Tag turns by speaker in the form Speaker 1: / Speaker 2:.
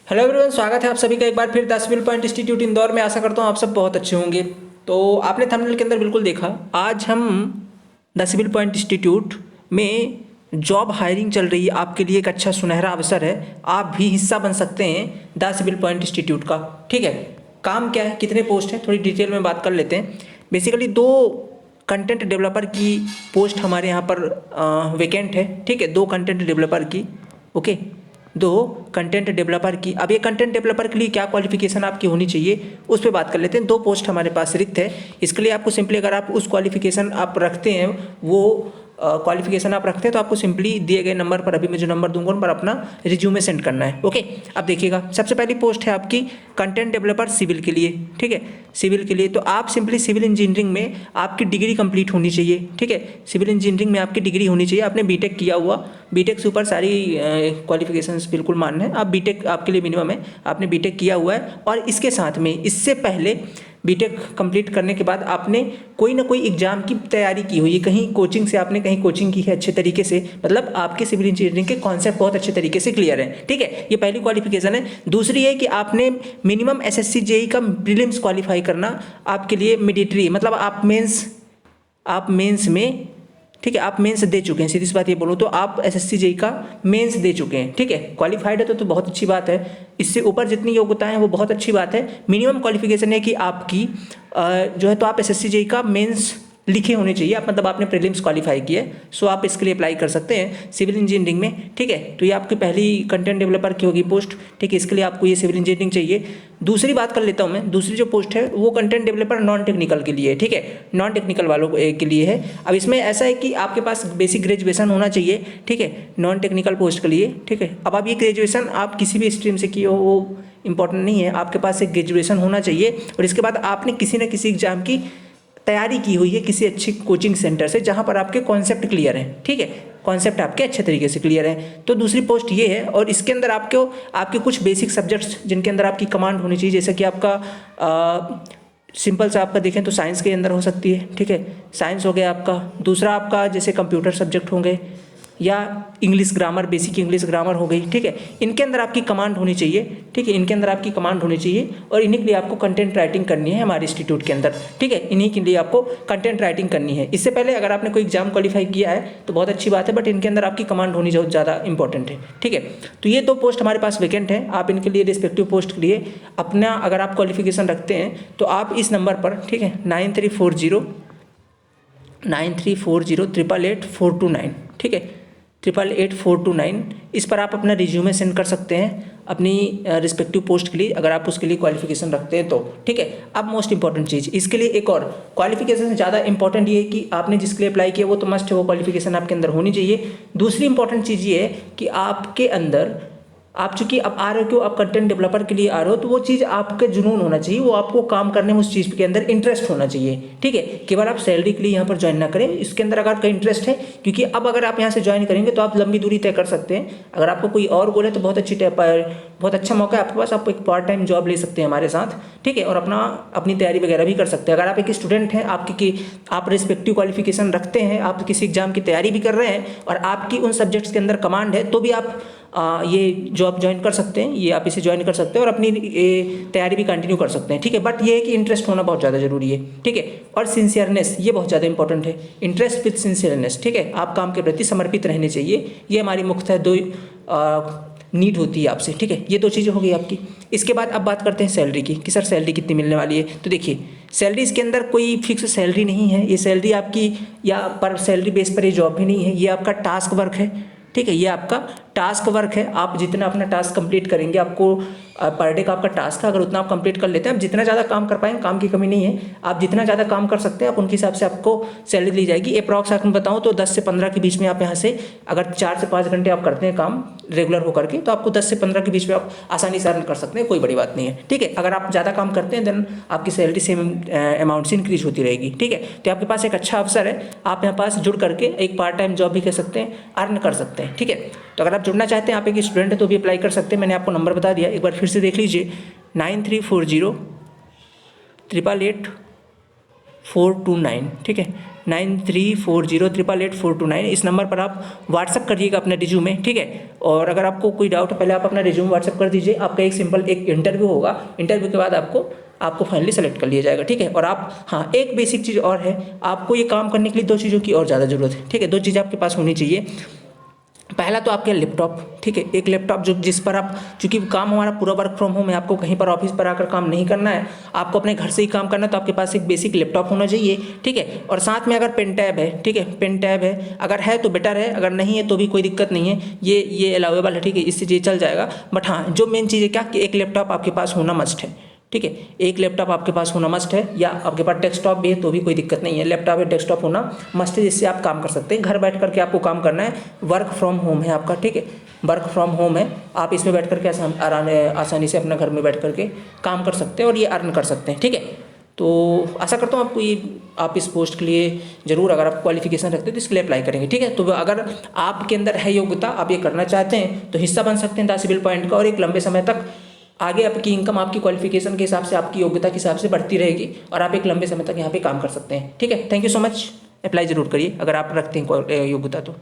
Speaker 1: Hello everyone, स्वागत है आप सभी का एक बार फिर the Civil Point Institute Indore में। आशा करता हूँ आप सब बहुत अच्छे होंगे। तो आपने थंबनेल के अंदर बिल्कुल देखा, आज हम द सिविल पॉइंट इंस्टीट्यूट में जॉब हायरिंग चल रही है। आपके लिए एक अच्छा सुनहरा अवसर है, आप भी हिस्सा बन सकते हैं द सिविल पॉइंट इंस्टीट्यूट का। ठीक है, काम क्या है, कितने पोस्ट हैं, थोड़ी डिटेल में बात कर लेते हैं। बेसिकली दो कंटेंट डेवलपर की पोस्ट हमारे यहाँ पर वेकेंट है। ठीक है, दो कंटेंट डेवलपर की। ओके, दो कंटेंट डेवलपर की। अब ये कंटेंट डेवलपर के लिए क्या क्वालिफिकेशन आपकी होनी चाहिए उस पर बात कर लेते हैं। दो पोस्ट हमारे पास रिक्त है, इसके लिए आपको सिंपली, अगर आप उस क्वालिफिकेशन आप रखते हैं, वो क्वालिफिकेशन आप रखते हैं, तो आपको सिंपली दिए गए नंबर पर, अभी मैं जो नंबर दूंगा उन पर अपना रिज्यूमे सेंड करना है। ओके, अब देखिएगा, सबसे पहली पोस्ट है आपकी कंटेंट डेवलपर सिविल के लिए। ठीक है, सिविल के लिए तो आप सिंपली सिविल इंजीनियरिंग में आपकी डिग्री कंप्लीट होनी चाहिए। ठीक है, सिविल इंजीनियरिंग में आपकी डिग्री होनी चाहिए, आपने बीटेक किया हुआ, बीटेक से ऊपर सारी क्वालिफिकेशंस बिल्कुल मान्य है। आप बीटेक आपके लिए मिनिमम है, आपने बीटेक किया हुआ है, और इसके साथ में इससे पहले बीटेक कंप्लीट करने के बाद आपने कोई ना कोई एग्जाम की तैयारी की हुई है, कहीं कोचिंग से आपने कहीं कोचिंग की है अच्छे तरीके से, मतलब आपके सिविल इंजीनियरिंग के कॉन्सेप्ट बहुत अच्छे तरीके से क्लियर है। ठीक है, ये पहली क्वालिफिकेशन है। दूसरी है कि आपने मिनिमम एसएससी जेई का प्रीलिम्स क्वालिफाई करना आपके लिए मैंडेटरी है, मतलब आप मेंस में, ठीक है, आप मेंस दे चुके हैं। सीधी सी बात ये बोलूँ तो आप एसएससी जेई का मेंस दे चुके हैं। ठीक है, क्वालिफाइड है तो बहुत अच्छी बात है। इससे ऊपर जितनी योग्यता है वो बहुत अच्छी बात है। मिनिमम क्वालिफिकेशन है कि आपकी जो है, तो आप एसएससी जेई का मेंस लिखे होने चाहिए, आप मतलब आपने प्रीलिम्स क्वालिफाई किया है, सो आप इसके लिए अप्लाई कर सकते हैं सिविल इंजीनियरिंग में। ठीक है, तो ये आपकी पहली कंटेंट डेवलपर की होगी पोस्ट। ठीक है, इसके लिए आपको ये सिविल इंजीनियरिंग चाहिए। दूसरी बात कर लेता हूँ मैं, दूसरी जो पोस्ट है वो कंटेंट डेवलपर नॉन टेक्निकल के लिए है। ठीक है, नॉन टेक्निकल वालों के लिए है। अब इसमें ऐसा है कि आपके पास बेसिक ग्रेजुएशन होना चाहिए। ठीक है, नॉन टेक्निकल पोस्ट के लिए। ठीक है, अब ये ग्रेजुएशन आप किसी भी स्ट्रीम से किए हो वो इंपॉर्टेंट नहीं है, आपके पास एक ग्रेजुएशन होना चाहिए, और इसके बाद आपने किसी न किसी एग्जाम की तैयारी की हुई है किसी अच्छी कोचिंग सेंटर से, जहां पर आपके कॉन्सेप्ट क्लियर हैं। ठीक है, कॉन्सेप्ट आपके अच्छे तरीके से क्लियर हैं। तो दूसरी पोस्ट ये है, और इसके अंदर आपके कुछ बेसिक सब्जेक्ट्स जिनके अंदर आपकी कमांड होनी चाहिए, जैसे कि आपका सिंपल से आपका देखें तो साइंस के अंदर हो सकती है। ठीक है, साइंस हो गया आपका। दूसरा आपका जैसे कंप्यूटर सब्जेक्ट होंगे, या English grammar, basic English grammar हो गई। ठीक है, इनके अंदर आपकी कमांड होनी चाहिए। ठीक है, इनके अंदर आपकी कमांड होनी चाहिए, और इन्हीं के लिए आपको कंटेंट राइटिंग करनी है हमारे इंस्टीट्यूट के अंदर। ठीक है, इन्हीं के लिए आपको कंटेंट राइटिंग करनी है। इससे पहले अगर आपने कोई एग्जाम क्वालिफाई किया है तो बहुत अच्छी बात है, बट इनके अंदर आपकी कमांड होनी बहुत ज़्यादा इंपॉर्टेंट है। ठीक है, तो ये दो पोस्ट हमारे पास वैकेंट है। आप इनके लिए रिस्पेक्टिव पोस्ट के लिए अपना, अगर आप क्वालिफिकेशन रखते हैं तो आप इस नंबर पर, ठीक है, 9340 ठीक है, 888429, इस पर आप अपना रिज्यूमे सेंड कर सकते हैं अपनी रिस्पेक्टिव पोस्ट के लिए, अगर आप उसके लिए क्वालिफिकेशन रखते हैं तो। ठीक है, अब मोस्ट इंपॉर्टेंट चीज़ इसके लिए, एक और क्वालिफिकेशन से ज़्यादा इंपॉर्टेंट ये है कि आपने जिसके लिए अप्लाई किया वो तो मस्ट है, वो क्वालिफिकेशन आपके अंदर होनी चाहिए। दूसरी इंपॉर्टेंट चीज़ ये है कि आपके अंदर, आप चूंकि अब आ रहे हो, क्यों आप कंटेंट डेवलपर के लिए आ रहे हो, तो वो चीज़ आपके जुनून होना चाहिए, वो आपको काम करने में उस चीज़ के अंदर इंटरेस्ट होना चाहिए। ठीक है, केवल आप सैलरी के लिए यहाँ पर ज्वाइन ना करें, इसके अंदर अगर आपका इंटरेस्ट है, क्योंकि अब अगर आप यहाँ से ज्वाइन करेंगे तो आप लंबी दूरी तय कर सकते हैं। अगर आपको कोई और गोल है तो बहुत अच्छा मौका है आपके पास, आप एक पार्ट टाइम जॉब ले सकते हैं हमारे साथ। ठीक है, और अपनी तैयारी वगैरह भी कर सकते हैं। अगर आप एक स्टूडेंट हैं, आप रिस्पेक्टिव क्वालिफिकेशन रखते हैं, आप किसी एग्जाम की तैयारी भी कर रहे हैं, और आपकी उन सब्जेक्ट्स के अंदर कमांड है, तो भी आप ये जॉब ज्वाइन कर सकते हैं, ये आप इसे ज्वाइन कर सकते हैं और अपनी तैयारी भी कंटिन्यू कर सकते हैं। ठीक है, बट ये है कि इंटरेस्ट होना बहुत ज़्यादा जरूरी है। ठीक है, और सिंसियरनेस, ये बहुत ज़्यादा इंपॉर्टेंट है। Interest with sincereness. ठीक है, आप काम के प्रति समर्पित रहने चाहिए, ये हमारी मुख्यतः दो नीड होती है आपसे। ठीक है, ये दो चीज़ें हो गई आपकी। इसके बाद अब बात करते हैं सैलरी की, कि सर सैलरी कितनी मिलने वाली है। तो देखिए, सैलरी इसके अंदर कोई फिक्स सैलरी नहीं है, ये सैलरी आपकी या पर सैलरी बेस पर ये जॉब भी नहीं है, ये आपका टास्क वर्क है। ठीक है, ये आपका टास्क वर्क है। आप जितना अपना टास्क कंप्लीट करेंगे, आपको पर डे का आपका टास्क है, अगर उतना आप कंप्लीट कर लेते हैं, आप जितना ज़्यादा काम कर पाएंगे, काम की कमी नहीं है, आप जितना ज़्यादा काम कर सकते हैं आप उनके हिसाब से आपको सैलरी दी जाएगी। अप्रॉक्स आपको बताऊँ तो 10 से 15 के बीच में आप यहाँ से, अगर 4 से 5 घंटे आप करते हैं काम रेगुलर होकर के, तो आपको 10 से 15 के बीच में आप आसानी से अर्न कर सकते हैं, कोई बड़ी बात नहीं है। ठीक है, अगर आप ज़्यादा काम करते हैं देन आपकी सैलरी सेम अमाउंट से इंक्रीज होती रहेगी। ठीक है, तो आपके पास एक अच्छा अवसर है, आप यहाँ पास जुड़ करके एक पार्ट टाइम जॉब भी कर सकते हैं, अर्न कर सकते हैं। ठीक है, तो अगर आप जुड़ना चाहते हैं, आप एक स्टूडेंट है तो भी अप्लाई कर सकते हैं। मैंने आपको नंबर बता दिया, एक बार फिर से देख लीजिए, 9340 888 429। ठीक है, 9340888429 इस नंबर पर आप व्हाट्सअप करिएगा अपने रिज्यूमे, ठीक है। और अगर आपको कोई डाउट है पहले आप अपना रिज्यूमे व्हाट्सअप कर दीजिए। आपका एक सिंपल एक इंटरव्यू होगा, इंटरव्यू के बाद आपको फाइनली सेलेक्ट कर लिया जाएगा, ठीक है। और आप, हाँ, एक बेसिक चीज़ और है, आपको ये काम करने के लिए 2 चीज़ों की और ज़्यादा ज़रूरत है, ठीक है। 2 चीज़ें आपके पास होनी चाहिए। पहला तो आपके लैपटॉप, ठीक है, एक लैपटॉप जो जिस पर आप, चूंकि काम हमारा पूरा वर्क फ्रॉम होम है, आपको कहीं पर ऑफिस पर आकर काम नहीं करना है, आपको अपने घर से ही काम करना है, तो आपके पास एक बेसिक लैपटॉप होना चाहिए, ठीक है। और साथ में अगर पेन टैब है, ठीक है, पेन टैब है, अगर है तो बेटर है, अगर नहीं है तो भी कोई दिक्कत नहीं है, ये अलाउेबल है, ठीक है, इससे ये चल जाएगा। बट हाँ, जो मेन चीज़ है क्या कि एक लैपटॉप आपके पास होना मस्ट है, ठीक है। एक लैपटॉप आपके पास होना मस्ट है, या आपके पास डेस्कटॉप भी है तो भी कोई दिक्कत नहीं है, लैपटॉप या डेस्कटॉप होना मस्ट है, जिससे आप काम कर सकते हैं। घर बैठ करके आपको काम करना है, वर्क फ्रॉम होम है आपका, ठीक है, वर्क फ्रॉम होम है, आप इसमें बैठ करके आसानी से अपना घर में बैठ करके काम कर सकते हैं और ये अर्न कर सकते हैं, ठीक है। तो आशा करता हूँ आप इस पोस्ट के लिए ज़रूर, अगर आप क्वालिफिकेशन रखते हैं तो इसके लिए अप्लाई करेंगे, ठीक है। तो अगर आपके अंदर है योग्यता, आप ये करना चाहते हैं तो हिस्सा बन सकते हैं द सिविल पॉइंट का, और एक लंबे समय तक आगे आपकी इनकम आपकी क्वालिफिकेशन के हिसाब से, आपकी योग्यता के हिसाब से बढ़ती रहेगी, और आप एक लंबे समय तक यहाँ पे काम कर सकते हैं, ठीक है। Thank you so much. Apply ज़रूर करिए अगर आप रखते हैं योग्यता तो।